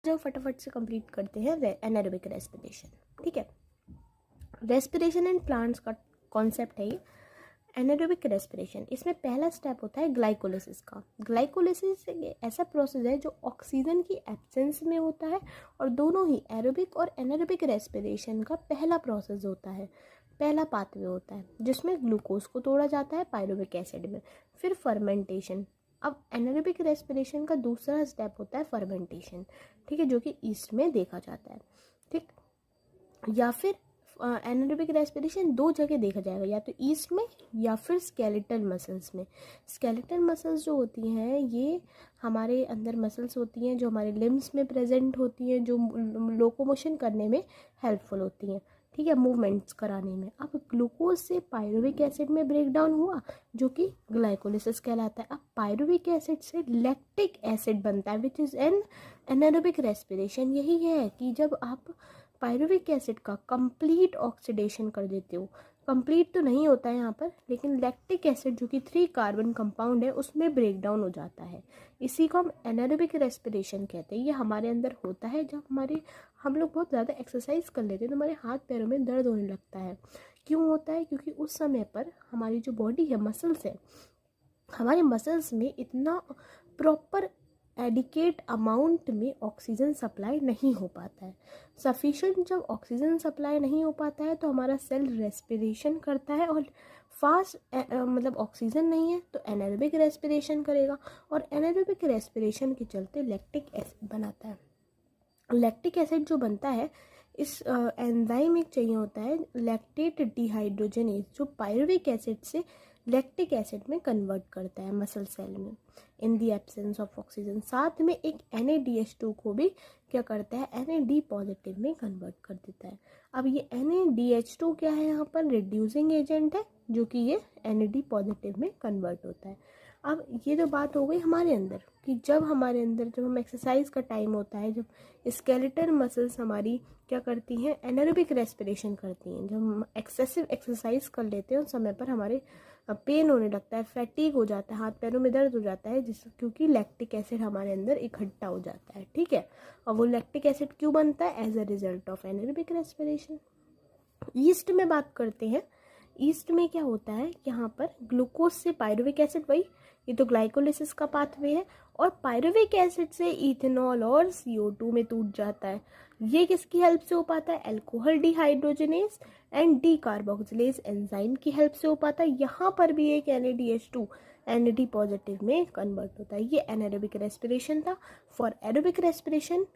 जो फटाफट से कंप्लीट करते हैं एनारोबिक रेस्पिरेशन। ठीक है, रेस्पिरेशन इन प्लांट्स का कॉन्सेप्ट है ये एनारोबिक रेस्पिरेशन। इसमें पहला स्टेप होता है ग्लाइकोलिसिस का। ग्लाइकोलिसिस ऐसा प्रोसेस है जो ऑक्सीजन की एब्सेंस में होता है और दोनों ही एरोबिक और एनारोबिक रेस्पिरेशन का पहला प्रोसेस होता है, पहला पाथवे होता है, जिसमें ग्लूकोज को तोड़ा जाता है पायरुविक एसिड में। फिर फर्मेंटेशन। अब एनारोबिक रेस्पिरेशन का दूसरा स्टेप होता है फर्मेंटेशन, ठीक है, जो कि ईस्ट में देखा जाता है। ठीक, या फिर एनारोबिक रेस्पिरेशन दो जगह देखा जाएगा, या तो ईस्ट में या फिर स्केलेटल मसल्स में। स्केलेटल मसल्स जो होती हैं ये हमारे अंदर मसल्स होती हैं जो हमारे लिम्स में प्रेजेंट होती हैं, जो लोकोमोशन करने में हेल्पफुल होती हैं, ठीक है, मूवमेंट्स कराने में। अब ग्लूकोज से पायरुविक एसिड में ब्रेक डाउन हुआ जो कि ग्लाइकोलिसिस कहलाता है। अब पायरुविक एसिड से लैक्टिक एसिड बनता है which is an anaerobic respiration. यही है कि जब आप पायरुविक एसिड का कंप्लीट ऑक्सीडेशन कर देते हो, कंप्लीट तो नहीं होता है यहाँ पर, लेकिन लैक्टिक एसिड जो कि 3 कार्बन कंपाउंड है उसमें ब्रेक डाउन हो जाता है। इसी को हम एनारोबिक रेस्पिरेशन कहते हैं। ये हमारे अंदर होता है जब हम लोग बहुत ज़्यादा एक्सरसाइज कर लेते हैं तो हमारे हाथ पैरों में दर्द होने लगता है। क्यों होता है? क्योंकि उस समय पर हमारी जो बॉडी है, मसल्स है, हमारे मसल्स में इतना प्रॉपर एडिकेट अमाउंट में ऑक्सीजन सप्लाई नहीं हो पाता है। सफिशिएंट जब ऑक्सीजन सप्लाई नहीं हो पाता है तो हमारा सेल रेस्पिरेशन करता है और फास्ट मतलब ऑक्सीजन नहीं है तो एनारोबिक रेस्पिरेशन करेगा और एनारोबिक रेस्पिरेशन के चलते लैक्टिक एसिड बनाता है। लैक्टिक एसिड जो बनता है इस एंजाइम एक चाहिए होता है लैक्टेट डिहाइड्रोजनेज, जो पायरुविक एसिड से लैक्टिक एसिड में कन्वर्ट करता है मसल सेल में इन दी एब्सेंस ऑफ ऑक्सीजन। साथ में एक NADH2 को भी क्या करता है, NAD पॉजिटिव में कन्वर्ट कर देता है। अब ये NADH2 क्या है, यहाँ पर रिड्यूसिंग एजेंट है जो कि ये NAD पॉजिटिव में कन्वर्ट होता है। अब ये जो बात हो गई हमारे अंदर कि जब हम एक्सरसाइज का टाइम होता है, जब स्केलेटल मसल्स हमारी क्या करती हैं, एनारोबिक रेस्पिरेशन करती हैं। जब हम एक्सेसिव एक्सरसाइज कर लेते हैं उस समय पर हमारे पेन होने लगता है, फैटीग हो जाता है, हाथ पैरों में दर्द हो जाता है, क्योंकि लैक्टिक एसिड हमारे अंदर इकट्ठा हो जाता है। ठीक है, और वो लैक्टिक एसिड क्यों बनता है? As a result of anaerobic respiration. Yeast में बात करते हैं। ईस्ट में क्या होता है, यहाँ पर ग्लूकोज से पायरुविक एसिड, वही ये तो ग्लाइकोलिसिस का पाथवे है, और पायरुविक एसिड से इथेनॉल और CO2 में टूट जाता है। ये किसकी हेल्प से हो पाता है? Alcohol dehydrogenase and D carboxylase enzyme की हेल्प से हो पाता है। यहाँ पर भी एक NADH2 NAD पॉजिटिव में कन्वर्ट होता है। ये एनारोबिक रेस्पिरेशन था। For aerobic respiration